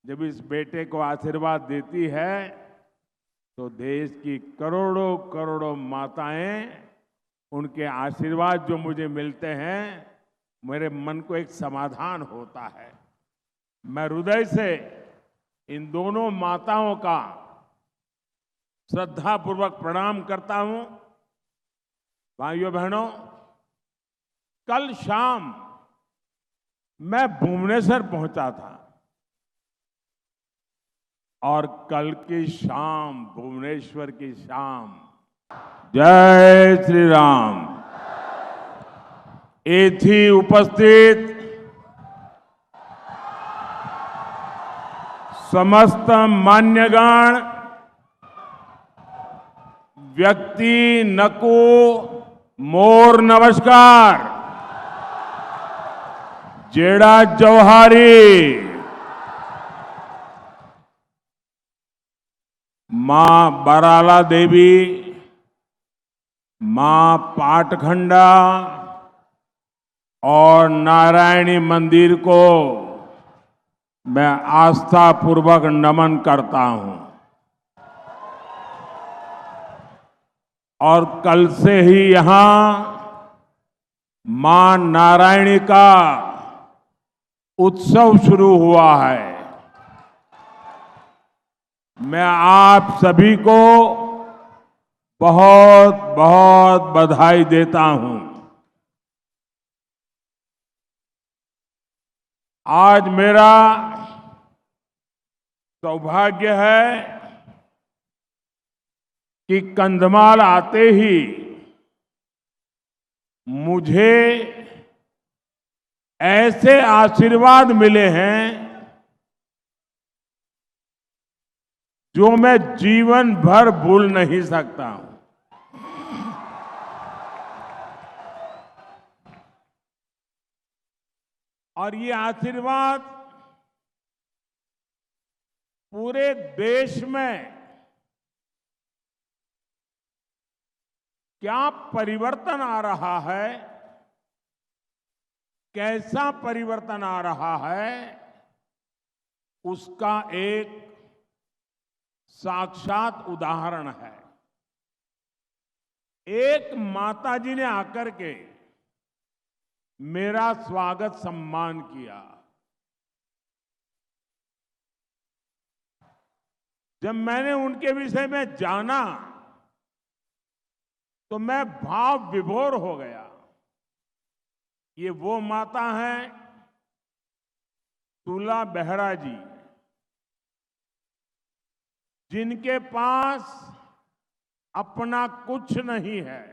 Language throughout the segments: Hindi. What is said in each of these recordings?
जब इस बेटे को आशीर्वाद देती है तो देश की करोड़ों करोड़ों माताएं, उनके आशीर्वाद जो मुझे मिलते हैं, मेरे मन को एक समाधान होता है। मैं हृदय से इन दोनों माताओं का श्रद्धापूर्वक प्रणाम करता हूं। भाइयों बहनों, कल शाम मैं भुवनेश्वर पहुंचा था और कल की शाम, भुवनेश्वर की शाम, जय श्री राम, एथी उपस्थित समस्त मान्यगण, व्यक्ति नको मोर नमस्कार, जेड़ा जौहारी, मां बराला देवी, मां पाटखंडा और नारायणी मंदिर को मैं आस्था पूर्वक नमन करता हूं। और कल से ही यहां मां नारायणी का उत्सव शुरू हुआ है। मैं आप सभी को बहुत बहुत बधाई देता हूं। आज मेरा सौभाग्य है कि कंधमाल आते ही मुझे ऐसे आशीर्वाद मिले हैं जो मैं जीवन भर भूल नहीं सकता हूं। और ये आशीर्वाद पूरे देश में क्या परिवर्तन आ रहा है, कैसा परिवर्तन आ रहा है, उसका एक साक्षात उदाहरण है। एक माताजी ने आकर के मेरा स्वागत सम्मान किया। जब मैंने उनके विषय में जाना तो मैं भाव विभोर हो गया। ये वो माता हैं तुला बेहरा जी, जिनके पास अपना कुछ नहीं है।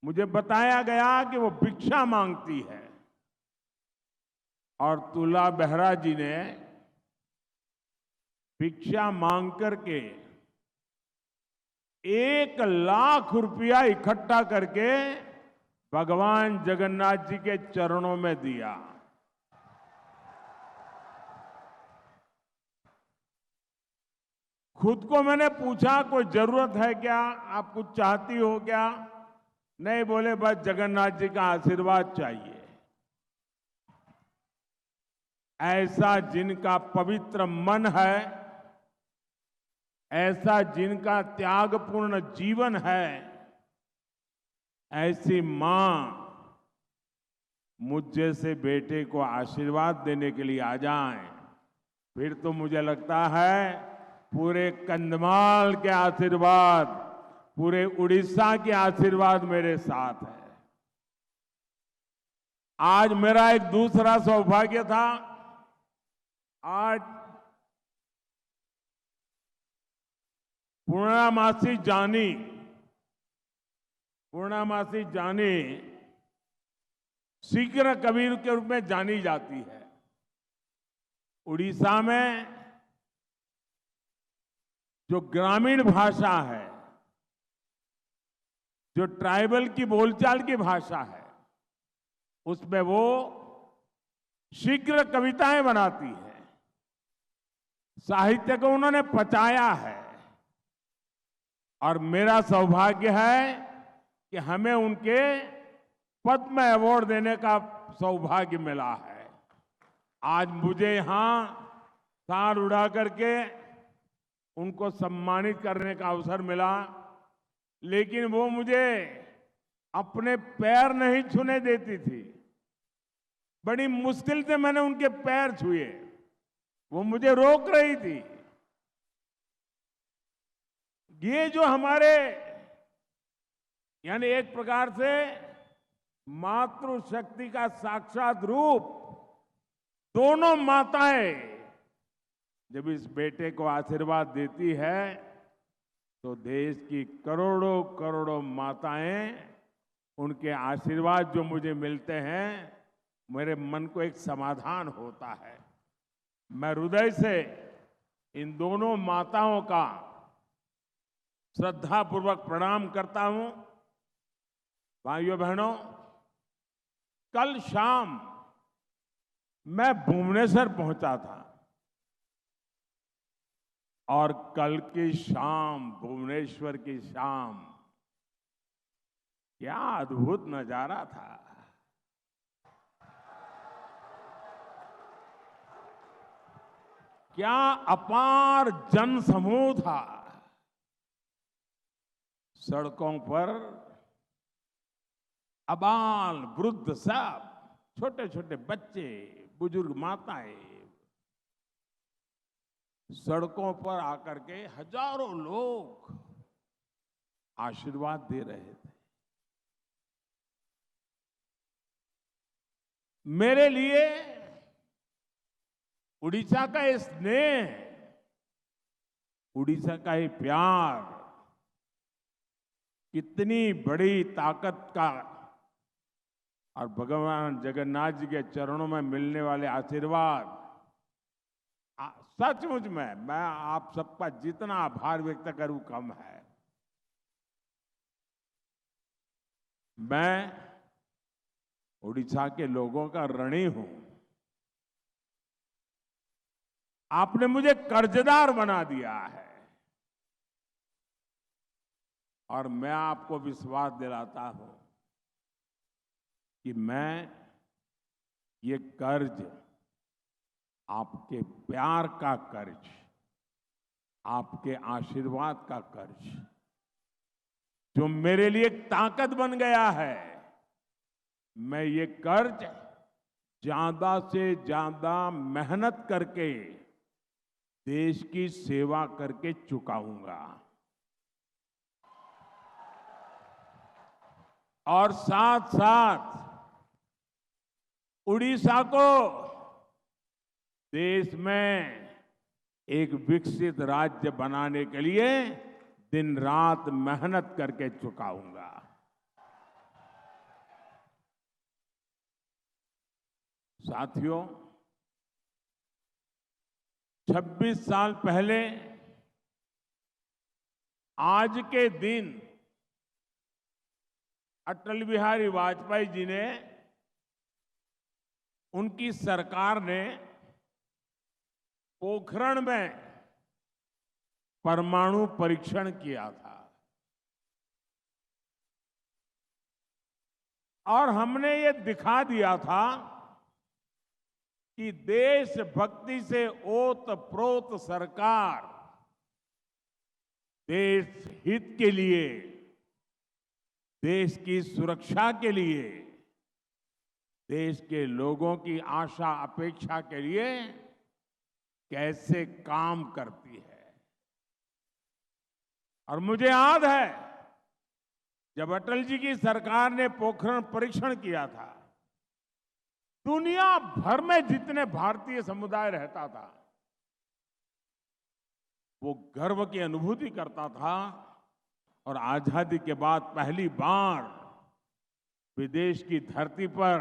मुझे बताया गया कि वो भिक्षा मांगती है और तुला बेहरा जी ने भिक्षा मांग करके 1,00,000 रुपया इकट्ठा करके भगवान जगन्नाथ जी के चरणों में दिया। खुद को मैंने पूछा, कोई जरूरत है क्या, आप कुछ चाहती हो क्या? नहीं, बोले बस जगन्नाथ जी का आशीर्वाद चाहिए। ऐसा जिनका पवित्र मन है, ऐसा जिनका त्यागपूर्ण जीवन है, ऐसी मां मुझ जैसे बेटे को आशीर्वाद देने के लिए आ जाएं, फिर तो मुझे लगता है पूरे कंधमाल के आशीर्वाद, पूरे उड़ीसा के आशीर्वाद मेरे साथ है। आज मेरा एक दूसरा सौभाग्य था। आज पूर्णमासी जानी शीघ्र कबीर के रूप में जानी जाती है। उड़ीसा में जो ग्रामीण भाषा है, जो ट्राइबल की बोलचाल की भाषा है, उसमें वो शीघ्र कविताएं बनाती है। साहित्य को उन्होंने पचाया है और मेरा सौभाग्य है कि हमें उनके पद्म अवार्ड देने का सौभाग्य मिला है। आज मुझे यहां शाल उड़ा करके उनको सम्मानित करने का अवसर मिला, लेकिन वो मुझे अपने पैर नहीं छूने देती थी। बड़ी मुश्किल से मैंने उनके पैर छुए, वो मुझे रोक रही थी। ये जो हमारे यानी एक प्रकार से मातृशक्ति का साक्षात रूप, दोनों माताएं जब इस बेटे को आशीर्वाद देती है तो देश की करोड़ों करोड़ों माताएं, उनके आशीर्वाद जो मुझे मिलते हैं, मेरे मन को एक समाधान होता है। मैं हृदय से इन दोनों माताओं का श्रद्धापूर्वक प्रणाम करता हूं। भाइयों बहनों, कल शाम मैं भुवनेश्वर पहुंचा था और कल की शाम, भुवनेश्वर की शाम, क्या अद्भुत नजारा था। क्या अपार जनसमूह था। सड़कों पर अबाल वृद्ध सब, छोटे छोटे बच्चे, बुजुर्ग माताएं, सड़कों पर आकर के हजारों लोग आशीर्वाद दे रहे थे। मेरे लिए उड़ीसा का ये स्नेह, उड़ीसा का ये प्यार कितनी बड़ी ताकत का, और भगवान जगन्नाथ जी के चरणों में मिलने वाले आशीर्वाद, सचमुच में मैं आप सबका जितना आभार व्यक्त करूं कम है। मैं उड़ीसा के लोगों का ऋणी हूं। आपने मुझे कर्जदार बना दिया है और मैं आपको विश्वास दिलाता हूं कि मैं ये कर्ज, आपके प्यार का कर्ज, आपके आशीर्वाद का कर्ज, जो मेरे लिए एक ताकत बन गया है, मैं ये कर्ज ज्यादा से ज्यादा मेहनत करके, देश की सेवा करके चुकाऊंगा। और साथ साथ उड़ीसा को देश में एक विकसित राज्य बनाने के लिए दिन रात मेहनत करके चुकाऊंगा। साथियों, 26 साल पहले आज के दिन अटल बिहारी वाजपेयी जी ने, उनकी सरकार ने पोखरण में परमाणु परीक्षण किया था और हमने ये दिखा दिया था कि देशभक्ति से ओतप्रोत सरकार देश हित के लिए, देश की सुरक्षा के लिए, देश के लोगों की आशा अपेक्षा के लिए कैसे काम करती है। और मुझे याद है जब अटल जी की सरकार ने पोखरण परीक्षण किया था, दुनिया भर में जितने भारतीय समुदाय रहता था वो गर्व की अनुभूति करता था और आजादी के बाद पहली बार विदेश की धरती पर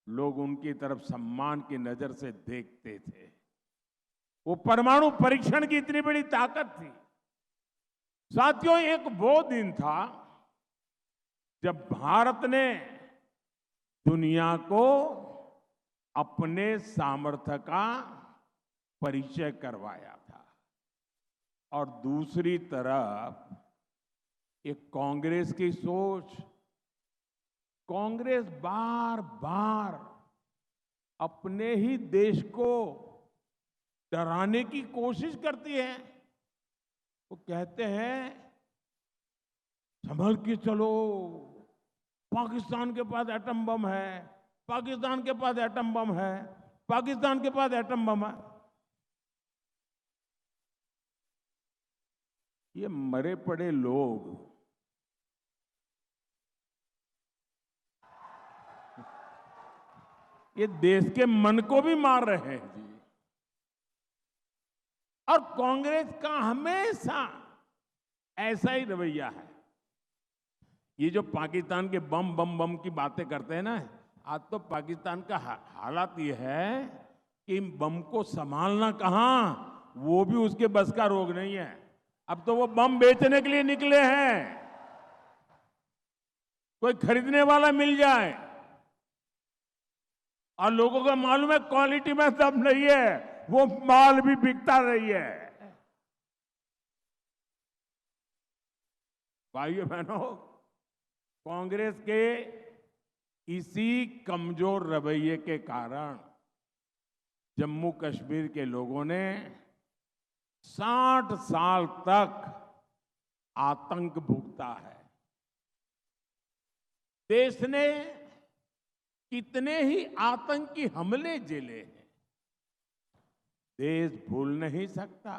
लोग उनकी तरफ सम्मान की नजर से देखते थे। वो परमाणु परीक्षण की इतनी बड़ी ताकत थी। साथियों, एक वो दिन था जब भारत ने दुनिया को अपने सामर्थ्य का परिचय करवाया था और दूसरी तरफ एक कांग्रेस की सोच, कांग्रेस बार बार अपने ही देश को डराने की कोशिश करती है। वो कहते हैं संभल के चलो, पाकिस्तान के पास एटम बम है, पाकिस्तान के पास एटम बम है, पाकिस्तान के पास एटम बम है। ये मरे पड़े लोग ये देश के मन को भी मार रहे हैं जी। और कांग्रेस का हमेशा ऐसा ही रवैया है। ये जो पाकिस्तान के बम बम बम की बातें करते हैं ना, आज तो पाकिस्तान का हालात ये है कि बम को संभालना कहां, वो भी उसके बस का रोग नहीं है। अब तो वो बम बेचने के लिए निकले हैं, कोई खरीदने वाला मिल जाए। और लोगों को मालूम है क्वालिटी में दम नहीं है, वो माल भी बिकता नहीं है। भाइयों बहनों, कांग्रेस के इसी कमजोर रवैये के कारण जम्मू कश्मीर के लोगों ने 60 साल तक आतंक भुगता है। देश ने कितने ही आतंकी हमले झेले हैं, देश भूल नहीं सकता।